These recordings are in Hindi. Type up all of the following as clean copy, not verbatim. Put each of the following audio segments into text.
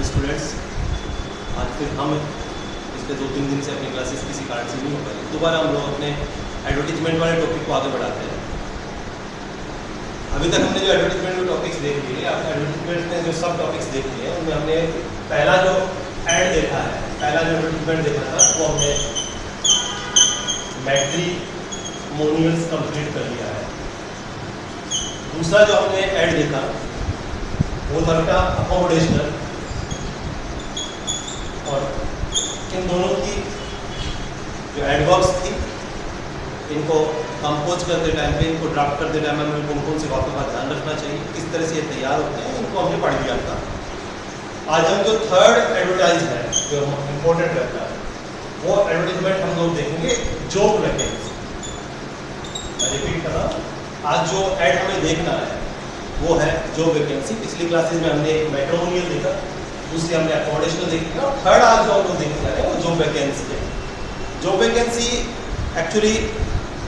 Afternoon students. आज फिर हम पिछले 2-3 दिन से अपनी क्लासेस किसी कारण से नहीं हो पाई, दोबारा हम लोग अपने एडवर्टीजमेंट वाले टॉपिक को आगे बढ़ाते हैं। अभी तक हमने जो एडवर्टीजमेंट के टॉपिक्स देख लिए, आपने एडवर्टीजमेंट में जो सब टॉपिक्स देख लिए उनमें हमने पहला जो ऐड देखा है, पहला जो एडवर्टीजमेंट देखा था वो हमने मैट्रिमोनियल्स कंप्लीट कर लिया है। दूसरा जो हमने ऐड देखा वो था बेटा अकोमोडेशनल, और इन दोनों की जो एडवर्ब्स थी इनको कंपोज करते टाइम पे, इनको ड्राफ्ट करते टाइम हमें कौन कौन से बातों का ध्यान रखना चाहिए, किस तरह से ये तैयार होते हैं, इनको हमने पढ़ लिया था। आज हम जो थर्ड एडवर्टाइज है जो इम्पोर्टेंट रहता है वो एडवर्टाइजमेंट हम लोग देखेंगे जॉब वैकेंसी। मैं रिपीट कर रहा हूँ, आज जो ऐड हमें देखना है वो है जॉब वैकेंसी। पिछली क्लासेस में हमने मैट्रिमोनियल देखा, दूसरी हमने अकोमोडेशनल देखी, और थर्ड आज जो हम लोग देखने जा रहे हैं वो जॉब वैकेंसी है। जॉब वैकेंसी एक्चुअली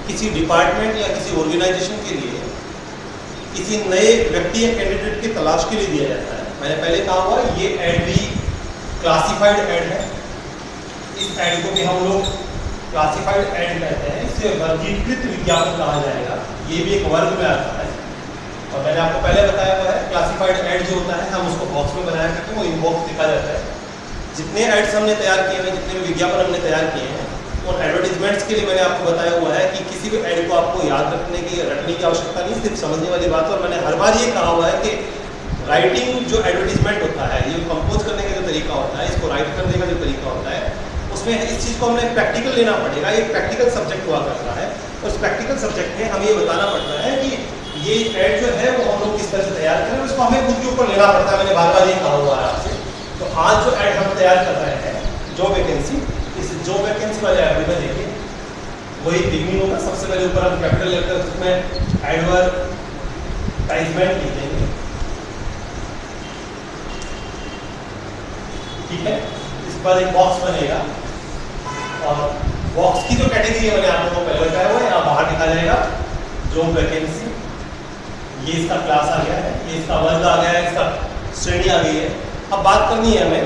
किसी डिपार्टमेंट या किसी ऑर्गेनाइजेशन के लिए किसी नए व्यक्ति या कैंडिडेट की तलाश के लिए दिया जाता है। मैंने पहले कहा हुआ ये ऐड भी क्लासिफाइड ऐड है। इस ऐड को भी हम लोग क्लासिफाइड ऐड कहते हैं, इसे वर्गीकृत विज्ञापन कहा जाएगा। ये भी एक वर्ग में आता है, और मैंने आपको पहले बताया हुआ है क्लासिफाइड ऐड जो होता है हम उसको बॉक्स में बनाया करते हैं, वो इनबॉक्स लिखा जाता है। जितने ऐड्स हमने तैयार किए हैं, जितने भी विज्ञापन हमने तैयार किए हैं, और एडवर्टीजमेंट्स के लिए मैंने आपको बताया हुआ है कि किसी भी ऐड को आपको याद रखने की आवश्यकता नहीं, सिर्फ समझने वाली बात है। और मैंने हर बार ये कहा हुआ है कि राइटिंग जो एडवर्टीजमेंट होता है, ये कंपोज करने का जो तरीका होता है, इसको राइट करने का जो तरीका होता है, उसमें इस चीज़ को हमने प्रैक्टिकल लेना पड़ेगा। एक प्रैक्टिकल सब्जेक्ट हुआ करता है, और उस प्रैक्टिकल सब्जेक्ट में हमें ये बताना पड़ता है कि ये ऐड जो है वो हम लोग किस तरह से तैयार करें, उसको हमें खुद के ऊपर लेना पड़ता है। मैंने बार बार ये कहा हुआ है आपसे। तो आज जो ऐड हम तैयार कर रहे हैं जॉब वैकेंसी, इस जॉब वैकेंसी वाले ऐड में देखिए वही बिगनिंग होगा। सबसे पहले ऊपर हम कैपिटल लेकर उसमें एडवर्टाइजमेंट लिख देंगे, ठीक है। इस पर एक बॉक्स बनेगा, और बॉक्स की जो कैटेगरी है मैंने आप लोगों को पहले बताया हुआ है, यहाँ बाहर लिखा जाएगा जॉब वैकेंसी। ये इसका क्लास आ गया है, ये इसका वर्ग आ गया है, इसका श्रेणी आ गई है। अब बात करनी है हमें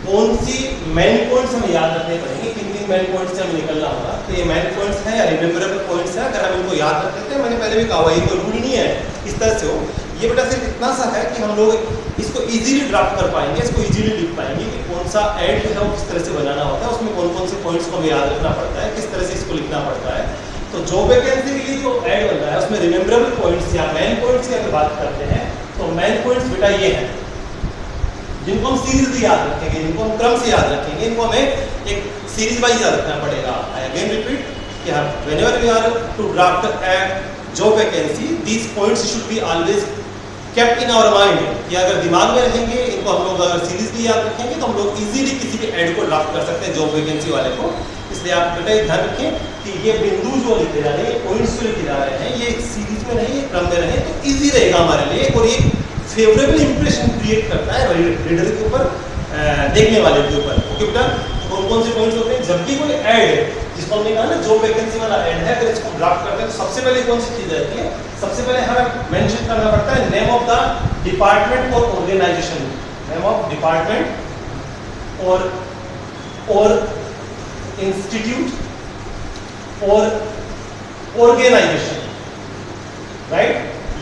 कौन सी मेन पॉइंट्स हमें याद रखने पड़ेंगे, किन किन मेन पॉइंट्स से हमें निकलना होगा। तो ये मेन पॉइंट्स हैं या रिमेम्बरेबल पॉइंट्स हैं, अगर हम इनको याद रख लेते हैं, मैंने पहले भी कहा हुआ ये कोई रूल नहीं है इस तरह से हो। ये बेटा सिर्फ इतना सा है कि हम लोग इसको इजीली ड्राफ्ट कर पाएंगे, इसको इजीली लिख पाएंगे कि कौन सा ऐड जो है वो किस तरह से बनाना होता है, उसमें कौन कौन से पॉइंट्स को हमें याद रखना पड़ता है, किस तरह से इसको लिखना पड़ता है। तो जॉब वैकेंसी के लिए जो ऐड बन रहा है उसमें रिमेम्बरेबल पॉइंट्स या मेन पॉइंट्स की अगर बात करते हैं तो मेन पॉइंट्स बेटा ये हैं जिनको हम सीरीज याद रखेंगे, जिनको हम क्रम से याद रखेंगे, इनको हमें एक सीरीज वाइज याद रखना पड़ेगा। आई अगेन रिपीट कि whenever we are to draft a job vacancy, these points should be always kept in our mind. कि अगर दिमाग में रहेंगे, इनको हम लोग अगर सीरीज भी याद रखेंगे तो हम लोग इजीली किसी भी ऐड को ड्राफ्ट कर सकते हैं जॉब वैकेंसी वाले को। इसलिए आप बेटा ये ध्यान रखें कि ये बिंदु जो लिखे जा रहे हैं, पॉइंट्स जो लिखे जा रहे हैं, ये सीरीज में नहीं, ये क्रम में रहे तो इजी रहेगा हमारे लिए, और ये फेवरेबल इंप्रेशन क्रिएट करता है रीडर के ऊपर, देखने वाले के ऊपर। ओके बेटा, कौन कौन से पॉइंट्स होते हैं जब भी कोई ऐड जिसको हमने कहा ना जॉब वैकेंसी वाला ऐड है, अगर इसको ड्राफ्ट करते हैं तो सबसे पहले कौन सी चीज रहती है, सबसे पहले हमें मेंशन करना पड़ता है नेम ऑफ द डिपार्टमेंट और ऑर्गेनाइजेशन, नेम ऑफ डिपार्टमेंट और इंस्टीट्यूट और ऑर्गेनाइजेशन, राइट।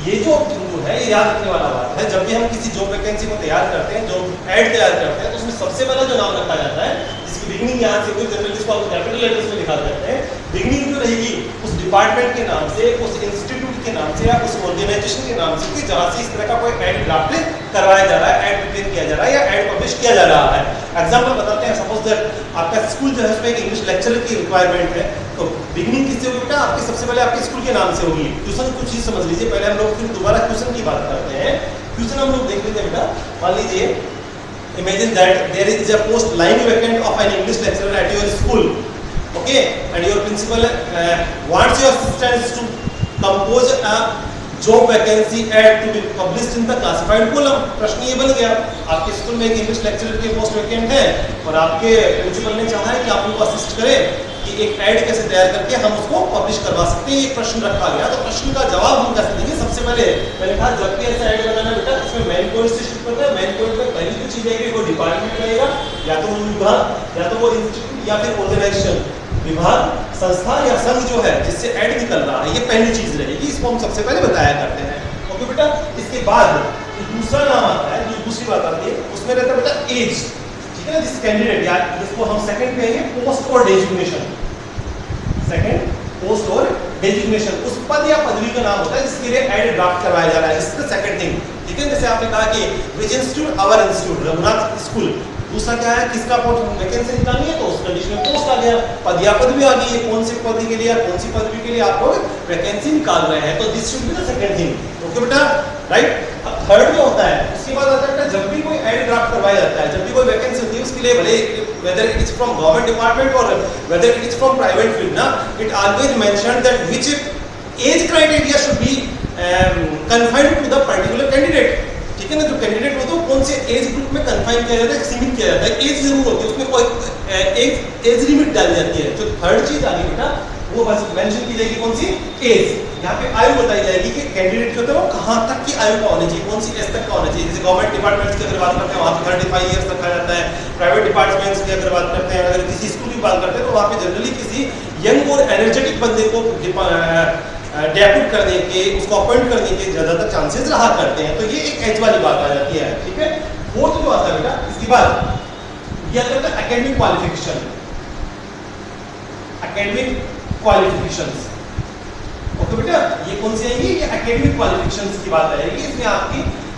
ये जो बिंदु है ये याद रखने वाला बात है। जब भी हम किसी जॉब वैकेंसी को तैयार करते हैं, जॉब ऐड तैयार करते हैं, तो उसमें सबसे पहला जो नाम रखा जाता है, जिसकी बिगनिंग यहाँ से कोई जनरली इसको आप कैपिटल लेटर्स में लिखा करते हैं, बिगनिंग जो रहेगी उस डिपार्टमेंट के नाम से, उस इंस्टीट्यूट के नाम से या उस ऑर्गेनाइजेशन के नाम से कि जहाँ से इस तरह का कोई ऐड ड्राफ्ट करवाया जा रहा है, ऐड प्रिपेयर किया जा रहा है या ऐड पब्लिश किया जा रहा है। एग्जाम्पल बताते हैं, सपोज दैट आपका स्कूल जो है उसमें एक इंग्लिश लेक्चरर की रिक्वायरमेंट है, तो बिगनिंग किससे होगी बेटा, आपकी सबसे पहले आपके स्कूल के नाम से होगी। ट्यूशन कुछ चीज समझ लीजिए, पहले हम लोग फिर दोबारा ट्यूशन की बात करते हैं। ट्यूशन हम लोग देख लेते हैं बेटा, मान लीजिए imagine that there is a post lying vacant of an English lecturer at your school, okay, and your principal wants your assistants to compose a job vacancy ad to be published in the classified column। प्रश्न ये बन गया, आपके स्कूल में एक इंग्लिश लेक्चरर की पोस्ट वैकेंट है और आपके प्रिंसिपल ने चाहा है कि आप उनको असिस्ट करें कि एक ऐड कैसे तैयार करके हम उसको पब्लिश करवा सकते हैं। एक प्रश्न रखा गया, तो प्रश्न का जवाब हम कैसे देंगे? सबसे पहले मैंने कहा जब भी ऐसा ऐड बनाना बेटा, इसमें मेन पॉइंट से शुरू करना है। मेन पॉइंट में पहली जो चीज है कि कोई डिपार्टमेंट रहेगा, या तो वो विभाग, या तो वो इंस्टीट्यूट, या फिर ऑर्गेनाइजेशन, विभाग, संस्था या संघ जो है जिससे ऐड निकल रहा है, ये पहली चीज रहेगी। इसको हम सबसे पहले बताया करते हैं। ओके बेटा, इसके बाद दूसरा नाम आता है, जो दूसरी बात आती है, उसमें रहता है बेटा एज, ठीक है ना, जिस कैंडिडेट या जिसको हम सेकंड कहेंगे पोस्ट और डेजिग्नेशन। सेकंड पोस्ट और डेजिग्नेशन, उस पद या पदवी का नाम होता है जिसके लिए ऐड ड्राफ्ट करवाया जा रहा है। इसका सेकंड थिंग, ठीक है। जैसे आपने कहा कि which institute, our institute, Raghunath school. दूसरा क्या है, किसका पोस्ट वैकेंसी निकालनी है, तो उस कंडीशन में पोस्ट आ गया। पद या पदवी आ गई है, कौन सी पद के लिए, कौन सी पदवी के लिए आप लोग वैकेंसी निकाल रहे हैं, तो this should be the second thing. Okay बेटा, राइट। अब थर्ड जो होता है, उसके बाद आता है जब भी कोई ऐड ड्राफ्ट करवाया जाता है, जब भी कोई वैकेंसी होती है, उसके लिए भले whether it is from government department or whether it is from private field ना, it always mentioned that which age criteria should be confined to the particular candidate, ठीक है ना। जो कैंडिडेट होता है कौन से एज ग्रुप में कन्फाइन किया जाता है, सीमित किया जाता है। एज जरूर होती है, उसमें कोई एज लिमिट डाल जाती है। जो थर्ड चीज आ गई बेटा, वो बस मेंशन की जाएगी कौन सी, एज। यहाँ पे आयु बताई जाएगी कि कैंडिडेट जो होता है वो कहाँ तक की आयु का होनी चाहिए, कौन सी एज तक का होना चाहिए। जैसे गवर्नमेंट डिपार्टमेंट्स की अगर बात करते हैं, वहाँ पे 35 ईयर्स रखा जाता है। प्राइवेट डिपार्टमेंट्स की अगर बात करते हैं, अगर किसी स्कूल की बात करते हैं, तो वहाँ पे जनरली किसी यंग और एनर्जेटिक बंदे को डेप्यूट करने के, उसको अपॉइंट करने के ज्यादातर चांसेस रहा करते हैं। तो ये एक एज वाली बात आ जाती है, ठीक है। फोर्थ जो आता है बेटा, इसके बाद ये आता है academic qualification, academic qualifications. Okay बेटा, ये कौन सी आएगी, ये एकेडमिक क्वालिफिकेशंस की बात आएगी। इसमें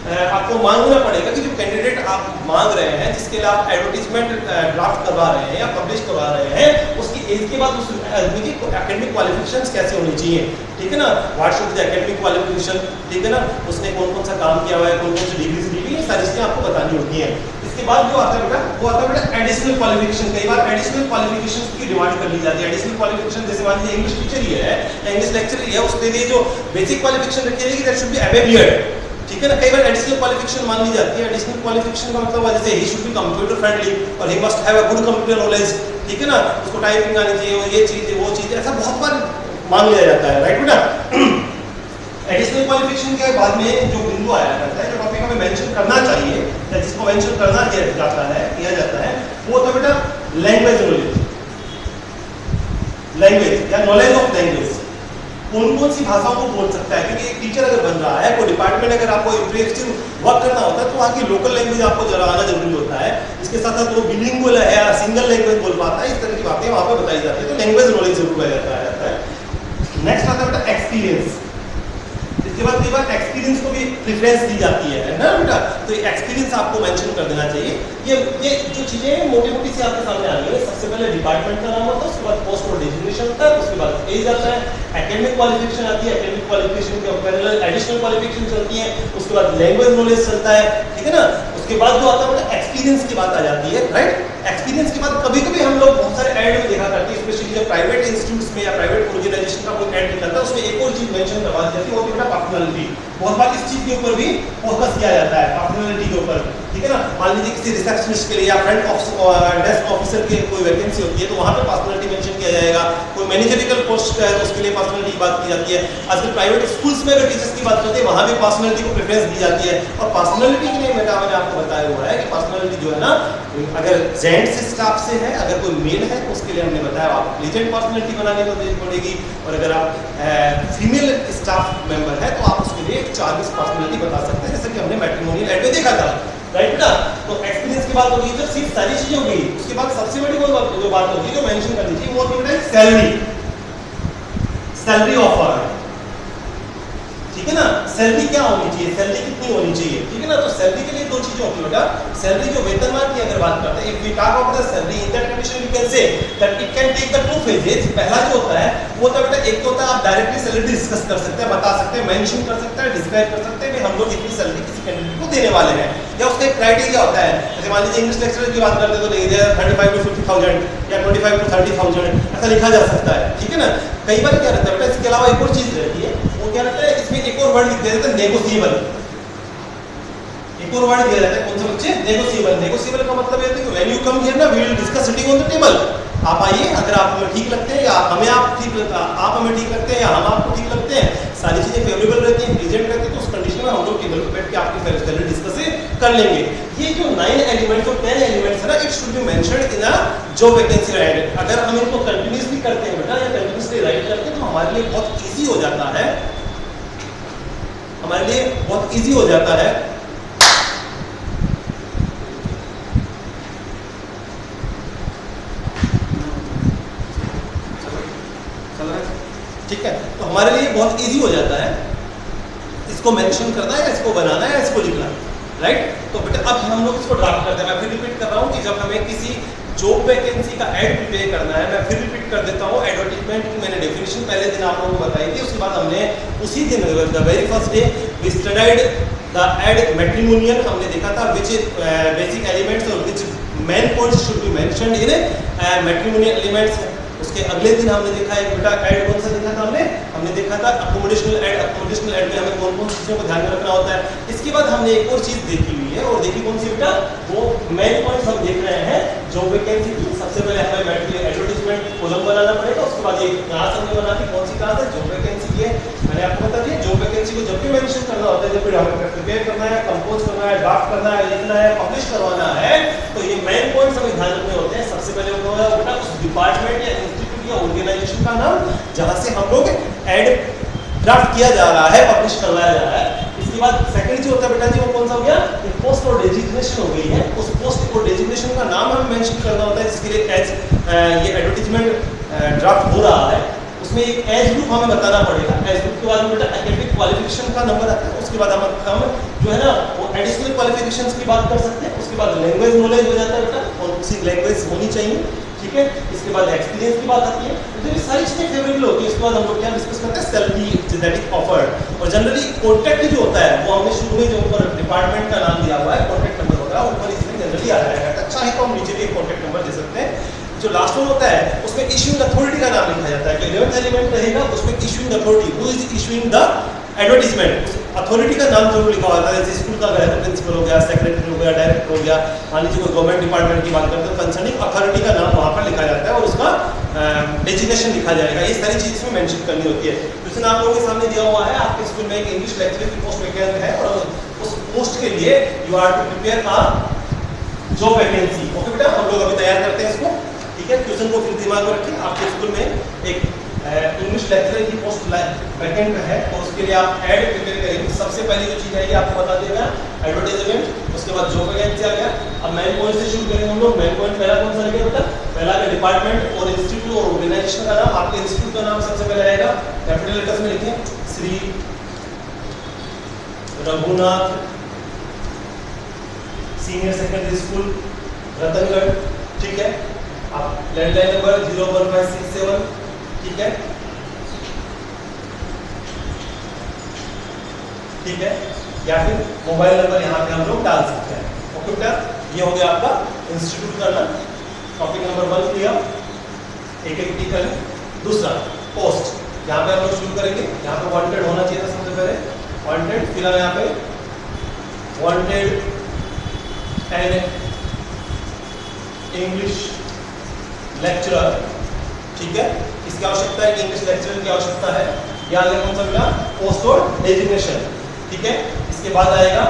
आपको मांगना पड़ेगा कि जो कैंडिडेट आप मांग रहे हैं, जिसके लिए आप एडवर्टीजमेंट ड्राफ्ट करवा रहे हैं या पब्लिश करवा रहे हैं, उसकी एज के बाद उस आदमी की एकेडमिक क्वालिफिकेशंस कैसे होनी चाहिए, ठीक है ना। What should the academic qualification, ठीक है ना, उसने कौन कौन सा काम किया हुआ है, कौन कौन सी डिग्री से ली हुई है, सारी चीजें आपको बतानी होती हैं। इसके बाद जो आता है बेटा, वो आता है बेटा एडिशनल क्वालिफिकेशन। कई बार एडिशनल क्वालिफिकेशंस की डिमांड कर ली जाती है। एडिशनल क्वालिफिकेशन जैसे मान लीजिए इंग्लिश टीचर ही है या इंग्लिश लेक्चरर ही है, उसके लिए जो बेसिक क्वालिफिकेशन रखी जाएगी that should be above BEd, ठीक है ना। कई बार एडिशनल क्वालिफिकेशन मान ली जाती है। एडिशनल क्वालिफिकेशन का मतलब जैसे he should be computer friendly और he must have a good computer knowledge, ठीक है ना, उसको टाइपिंग आनी चाहिए, ये चीज वो चीज, ऐसा बहुत बार मांग लिया जाता है, राइट बेटा। एडिशनल क्वालिफिकेशन के बाद में जो बिंदु आया करता है, जो टॉपिक हमें मेंशन करना चाहिए या जिसको मेंशन करना किया जाता है, वो होता है बेटा लैंग्वेज नॉलेज, लैंग्वेज या नॉलेज ऑफ लैंग्वेज। कौन कौन सी भाषाओं को बोल सकता है, क्योंकि एक टीचर अगर बन रहा है, कोई डिपार्टमेंट अगर आपको इंप्रेसिव वर्क करना होता है, तो वहाँ की लोकल लैंग्वेज आपको जरा आना जरूरी होता है। इसके साथ साथ वो बिलिंगुअल है या सिंगल लैंग्वेज बोल पाता है, इस तरह की बातें वहाँ पर बताई जाती है। तो लैंग्वेज नॉलेज जरूर आ जाता है। नेक्स्ट आता है बेटा एक्सपीरियंस। इसके बाद कई बार एक्सपीरियंस को भी प्रेफरेंस दी जाती है ना बेटा, तो ये एक्सपीरियंस आपको मेंशन कर देना चाहिए। ये जो चीजें मोटी मोटी सी आपके सामने आ गई है। सबसे पहले डिपार्टमेंट का नाम होता है, उसके बाद पोस्ट और डेजिग्नेशन होता है, उसके बाद एज आता है, एकेडमिक क्वालिफिकेशन आती है, एकेडमिक क्वालिफिकेशन के पैरेलल एडिशनल क्वालिफिकेशन चलती है, उसके बाद लैंग्वेज नॉलेज चलता है, ठीक है ना। उसके बाद जो आता है बेटा एक्सपीरियंस की बात आ जाती है, राइट। एक्सपीरियंस के बाद कभी कभी हम लोग बहुत सारे ऐड में देखा करते हैं, स्पेशली जब प्राइवेट इंस्टीट्यूट्स में या प्राइवेट ऑर्गेनाइजेशन का कोई ऐड निकलता है, उसमें एक और चीज मेंशन करवा दी जाती है, वो होती है बेटा पर्सनालिटी। बहुत बार इस चीज के ऊपर भी फोकस किया जाता है, पर्सनालिटी के ऊपर, ठीक है ना। मान लीजिए किसी रिसेप्शनिस्ट के लिए या फ्रंट डेस्क ऑफिसर की कोई वैकेंसी होती है, तो वहाँ पे पर्सनालिटी मेंशन किया जाएगा। कोई मैनेजरियल पोस्ट है, उसके लिए पर्सनालिटी की बात की जाती है। आजकल प्राइवेट स्कूल्स में अगर टीचर्स की बात करते हैं, वहाँ भी पर्सनालिटी को प्रेफरेंस दी जाती है। और पर्सनालिटी के लिए मैंने आपको बताया हुआ है कि पर्सनालिटी जो है ना, अगर जेंट्स स्टाफ से है, अगर कोई मेल है, तो उसके लिए हमने बताया आपको प्लीजेंट पर्सनालिटी बनाने को देनी पड़ेगी। और अगर आप फीमेल स्टाफ मेंबर है, तो आप उसके लिए चार्जेस पर्सनालिटी बता सकते हैं, जैसे कि हमने मैट्रिमोनियल ऐड में देखा था, राइट बेटा। तो एक्सपीरियंस की बात होगी, जब सिर्फ सारी चीजें हो गई, उसके बाद सबसे बड़ी जो बात होगी जो मेंशन कर दीजिए, वो होती है सैलरी, सैलरी ऑफर, ठीक है ना। सैलरी क्या होनी चाहिए, सैलरी कितनी होनी चाहिए, ठीक है ना। तो सैलरी के लिए दो चीजें होती है बेटा। सैलरी जो वेतनमान की अगर बात करते हैं, if we talk about the salary in that condition we can say that it can take the two phases. पहला जो होता है वो होता है बेटा, एक तो होता है आप डायरेक्टली सैलरी डिस्कस कर सकते हैं, बता सकते हैं, मेंशन कर सकते हैं, डिस्क्राइब कर सकते हैं कि हम लोग इतनी सैलरी किसी कैंडिडेट को देने वाले हैं, या उसका एक क्राइटेरिया होता है। जैसे मान लीजिए इंग्लिश लेक्चरर की बात करते हैं, तो लिख दिया 35 to 50,000 या 25 to 30,000, ऐसा लिखा जा सकता है, ठीक है ना। कई बार क्या रहता है बेटा, इसके अलावा एक और चीज रहती है, वो क्या रहता है, इसमें एक और वर्ड लिख देते हैं नेगोशिएबल। एक एक और वर्ड दिया जाता है कौन सा बच्चे, नेगोशिएबल। नेगोशिएबल का मतलब ये है कि व्हेन यू कम हियर ना we will discuss sitting on the table. आप आइए, अगर आप हमें ठीक लगते हैं या हमें आप हमें ठीक लगते हैं या हम आपको ठीक लगते हैं, सारी चीजें फेवरेबल रहती हैं, प्रेजेंट रहती है, तो उस कंडीशन में हम लोग टेबल पे बैठ के आपकी सैलरी डिस्कस कर लेंगे। ये जो 9 एलिमेंट्स और 10 एलिमेंट्स है ना, it should be mentioned in a job vacancy ad. अगर हम इनको कंटिन्यूअसली करते हैं बेटा या कंटिन्यूअसली राइट करते हैं तो हमारे लिए बहुत इजी हो जाता है, हमारे लिए बहुत इजी हो जाता है। ठीक है, तो हमारे लिए बहुत इजी हो जाता है इसको मेंशन करना है, इसको बनाना है, इसको लिखना, राइट। तो बेटा अब हम लोग इसको ड्राफ्ट करते हैं। मैं फिर रिपीट कर रहा हूँ कि जब हमें किसी जॉब वैकेंसी का एड प्रिपेयर करना है, मैं फिर रिपीट कर देता हूँ, एडवर्टाइजमेंट की मैंने डेफिनेशन पहले दिन आप लोगों को बताई थी। उसके बाद हमने उसी दिन the very first day we studied the ad matrimonial, हमने देखा था विच बेसिक एलिमेंट्स और which main points should be mentioned in matrimonial elements. उसके अगले दिन हमने देखा एक बेटा ऐड कौन सा देखा था हमने देखा था अकोमोडेशनल ऐड। अकोमोडेशनल ऐड में हमें कौन कौन सी चीजों को ध्यान में रखना होता है। इसके बाद हमने एक और चीज देखी हुई है, और देखी कौन सी बेटा, वो मेन पॉइंट्स हम देख रहे हैं जॉब वैकेंसी की। सबसे पहले हमें एडवर्टाइजमेंट कॉलम बनाना पड़ेगा, उसके बाद एक क्लास हमने बना दी, कौन सी क्लास है, जॉब वैकेंसी की है। मैंने आपको बता दिया जॉब वैकेंसी को जब भी मेंशन करना होता है, जब भी हमें प्रिपेयर करना है, कंपोज करना है, ड्राफ्ट करना है, लिखना है, पब्लिश करवाना है, तो ये मेन पॉइंट्स हमें ध्यान रखने होते हैं। सबसे पहले वो होगा बेटा उस डिपार्टमेंट या इंस्टीट्यूट या ऑर्गेनाइजेशन का नाम जहां से हम लोग ऐड ड्राफ्ट किया जा रहा है, पब्लिश करवाया जा रहा है। इसके बाद सेकंड जो होता है बेटा जी वो कौन सा हो गया, ये पोस्ट और डेजिग्नेशन हो गई है। उस पोस्ट और डेजिग्नेशन का नाम हमें मेंशन करना होता है, जिसके लिए एज ये एडवर्टाइजमेंट ड्राफ्ट हो रहा है, उसमें एक एज ग्रुप हमें बताना पड़ेगा। एज ग्रुप के बाद में बेटा एकेडमिक क्वालिफिकेशन का नंबर आता है। उसके बाद हम जो है ना वो एडिशनल क्वालिफिकेशंस की बात कर सकते हैं। उसके बाद लैंग्वेज नॉलेज हो जाता है बेटा, कौन सी लैंग्वेज होनी चाहिए, ठीक है। इसके बाद एक्सपीरियंस की बात आती है, तो ये सारी चीजें फेवरेबल होती है। उसके बाद हम लोग क्या डिस्कस करते हैं, सैलरी दैट इज ऑफर्ड। और जनरली कॉन्टैक्ट जो होता है वो हमने शुरू में जो ऊपर डिपार्टमेंट का नाम दिया हुआ है, कॉन्टैक्ट नंबर होगा ऊपर, इसमें जनरली आ जाएगा। चाहे तो हम नीचे भी एक कॉन्टैक्ट नंबर दे सकते हैं। जो लास्ट वन होता है उसमें इश्यूइंग अथॉरिटी का नाम लिखा जाता है। जो 11th एलिमेंट रहेगा उसमें issuing authority, who is issuing the advertisement, authority का नाम जरूर लिखा होता है। जैसे स्कूल का अगर है तो प्रिंसिपल हो गया, सेक्रेटरी हो गया, डायरेक्टर हो गया, मान लीजिए कोई गवर्नमेंट डिपार्टमेंट की बात करते हैं, कंसर्निंग अथॉरिटी का नाम वहाँ पर लिखा जाता है और उसका डेजिग्नेशन लिखा जाएगा। ये सारी चीज इसमें मेंशन करनी होती है। क्वेश्चन आप लोगों के सामने दिया हुआ है, आपके स्कूल में एक इंग्लिश लेक्चरर की पोस्ट वैकेंट है और उस पोस्ट के लिए you are to prepare a job vacancy. Okay बेटा, हम लोग अभी तैयार करते हैं इसको, ठीक है। क्वेश्चन को फिर दिमाग में रखें, आपके स्कूल में एक इंग्लिश लेक्चरर की पोस्ट वैकेंट है और उसके लिए आप ऐड प्रिपेयर करेंगे। सबसे पहली जो चीज आएगी आपको बता देगा एडवर्टाइजमेंट, उसके बाद जॉब वैकेंसी आ गया। अब मेन पॉइंट से शुरू करेंगे हम लोग। मेन पॉइंट पहला कौन सा रहेगा बेटा, पहला का डिपार्टमेंट और इंस्टीट्यूट और ऑर्गेनाइजेशन का नाम। आपके इंस्टीट्यूट का नाम सबसे पहले आएगा, कैपिटल लेटर्स में लिखें, Shri Raghunath senior secondary school Ratangarh, ठीक है। आप लैंडलाइन नंबर 01567, ठीक है, ठीक है, या फिर मोबाइल नंबर यहाँ पे हम लोग डाल सकते हैं। ओके बेटा, ये हो गया आपका इंस्टीट्यूट का नाम। टॉपिक नंबर 1 क्लियर, एक एक टिक करें। दूसरा पोस्ट, यहाँ पे हम लोग शुरू करेंगे। यहाँ पे वांटेड होना चाहिए था सबसे पहले, वांटेड। फिर हम यहाँ पे वांटेड एन इंग्लिश लेक्चरर, ठीक है। इसकी आवश्यकता है कि इंग्लिश लेक्चरर की आवश्यकता है। यहाँ आगे कौन सा मिला, पोस्ट और डेजिग्नेशन, ठीक है। इसके बाद आएगा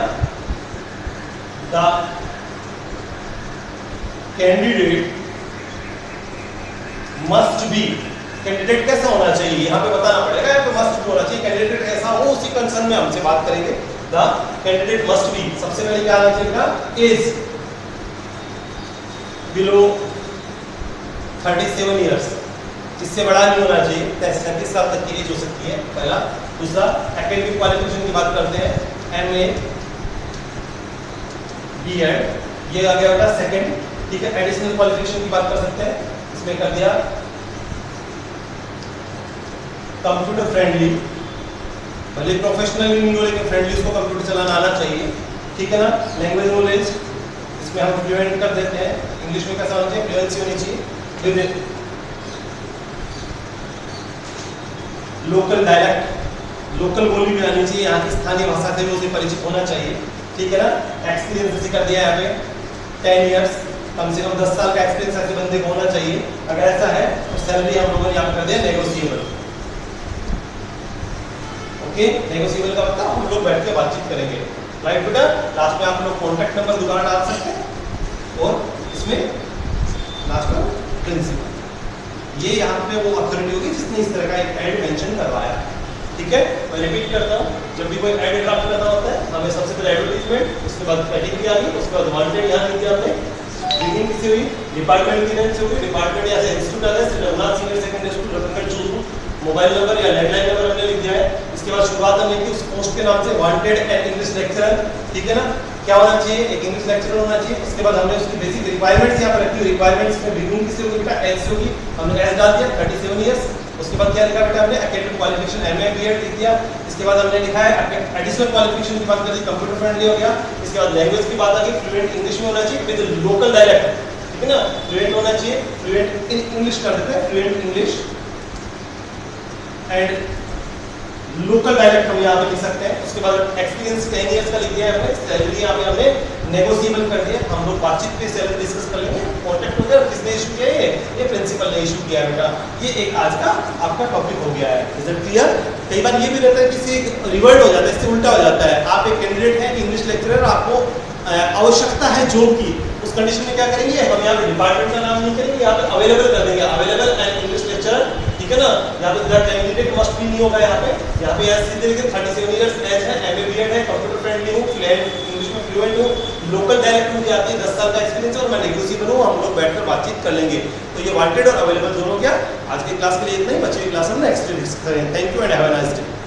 the candidate must be. Candidate कैसा होना चाहिए यहाँ पे बताना पड़ेगा, यहाँ पे मस्ट भी होना चाहिए। कैंडिडेट कैसा हो उसी कंसर्न में हमसे बात करेंगे। द कैंडिडेट मस्ट बी, सबसे पहले क्या आना चाहिए, एज बिलो 37 ईयर्स, जिससे बड़ा नहीं होना चाहिए, 37 साल तक की एज हो सकती है, पहला। दूसरा एकेडमिक क्वालिफिकेशन की बात करते हैं, MA B.Ed, ये आ गया बेटा सेकंड, ठीक है। एडिशनल क्वालिफिकेशन की बात कर सकते हैं, इसमें कर दिया कंप्यूटर फ्रेंडली, भले प्रोफेशनल नहीं हो लेकिन फ्रेंडली, उसको कंप्यूटर चलाना आना चाहिए, ठीक है ना। लैंग्वेज नॉलेज इसमें हम फ्लुएंट कर देते हैं, इंग्लिश में कैसा होना चाहिए, फ्लुएंसी होनी चाहिए। लोकल डायलेक्ट, लोकल बोली भी आनी चाहिए, यहाँ की स्थानीय भाषा से भी उसे परिचित होना चाहिए, ठीक है ना। एक्सपीरियंस जैसे कर दिया यहाँ पे 10 इयर्स, कम से कम 10 साल का एक्सपीरियंस ऐसे बंदे को होना चाहिए। अगर ऐसा है तो सैलरी हम लोगों ने यहाँ कर दिया नेगोशिएबल। ओके, नेगोशिएबल का मतलब हम लोग बैठ के बातचीत करेंगे, राइट बेटा। लास्ट में आप लोग कॉन्टैक्ट नंबर दोबारा डाल सकते हैं और इसमें लास्ट में प्रिंसिपल। ये यहाँ पे वो अथॉरिटी होगी जिसने इस तरह का एक ऐड मेंशन करवाया, ठीक है। मैं रिपीट करता हूँ, जब भी कोई ऐड ड्राफ्ट करना होता है हमें सबसे पहले एडवर्टाइजमेंट, उसके बाद कैटेगरी आ गई, उसके बाद वांटेड यहाँ लिख दिया हमने, बिगिनिंग किसी हुई, डिपार्टमेंट की रेंज से हुई, डिपार्टमेंट या से इंस्टीट्यूट आ गया, Raghunath senior secondary school Ratangarh Churu, mobile number या लैंडलाइन नंबर हमने लिख दिया है। इसके बाद शुरुआत हमने की उस पोस्ट के नाम से वांटेड एंड इंग्लिश लेक्चरर, ठीक है ना। क्या होना चाहिए, एक इंग्लिश लेक्चरर होना चाहिए। उसके बाद हमने उसकी बेसिक रिक्वायरमेंट्स यहाँ पर रखी, रिक्वायरमेंट्स में बिगिनिंग किससे होगी बेटा, एस से होगी, हमने एस डाल दिया 37 इयर्स। उसके बाद क्या लिखा बेटा हमने, एकेडमिक क्वालिफिकेशन एमए बीएड लिख दिया। इसके बाद हमने लिखा है एडिशनल क्वालिफिकेशन की बात कर दी, कंप्यूटर फ्रेंडली हो गया। इसके बाद लैंग्वेज की बात आ गई, फ्लुएंट इंग्लिश में होना चाहिए विद लोकल डायलेक्ट, ठीक है ना। फ्लुएंट होना चाहिए, फ्लुएंट इन इंग्लिश कर देते हैं, fluent English and local dialect हम यहाँ पे लिख सकते हैं। उसके बाद एक्सपीरियंस 10 इयर्स का लिख दिया है हमने, सैलरी यहाँ पे हमने नेगोशिएबल कर दिया। हम लोग बातचीत पे सैलरी डिस्कस कर लेंगे। कॉन्टैक्ट वगैरह किसने इशू किया है, ये प्रिंसिपल ने इशू किया है बेटा। ये एक आज का आपका टॉपिक हो गया है, इज इट क्लियर। कई बार ये भी रहता है किसी रिवर्ट हो जाता है, इससे उल्टा हो जाता है। आप एक कैंडिडेट हैं इंग्लिश लेक्चरर, आपको आवश्यकता है जॉब की, उस कंडीशन में क्या करेंगे, हम यहाँ पे डिपार्टमेंट का नाम नहीं करेंगे, यहाँ पे अवेलेबल कर देंगे, अवेलेबल एंड इंग्लिश लेक्चरर, ठीक है ना। यहाँ पे द कैंडिडेट मस्ट बी नहीं होगा, यहाँ पे ऐसे सीधे लिखे 37 इयर्स एज है, एमए बीएड है, कंप्यूटर फ्रेंडली हूँ, इंग्लिश में फ्लुएंट हूँ, लोकल डायलेक्ट मुझे आती है, 10 साल का एक्सपीरियंस और मैं नेगोशिएबल हूँ। हम लोग बैठकर बातचीत कर लेंगे। तो ये वांटेड और अवेलेबल दोनों क्या। आज की क्लास के लिए इतना ही, बच्चे की क्लास हम नेक्स्ट डे डिस्कस करेंगे। Thank you and have a nice day.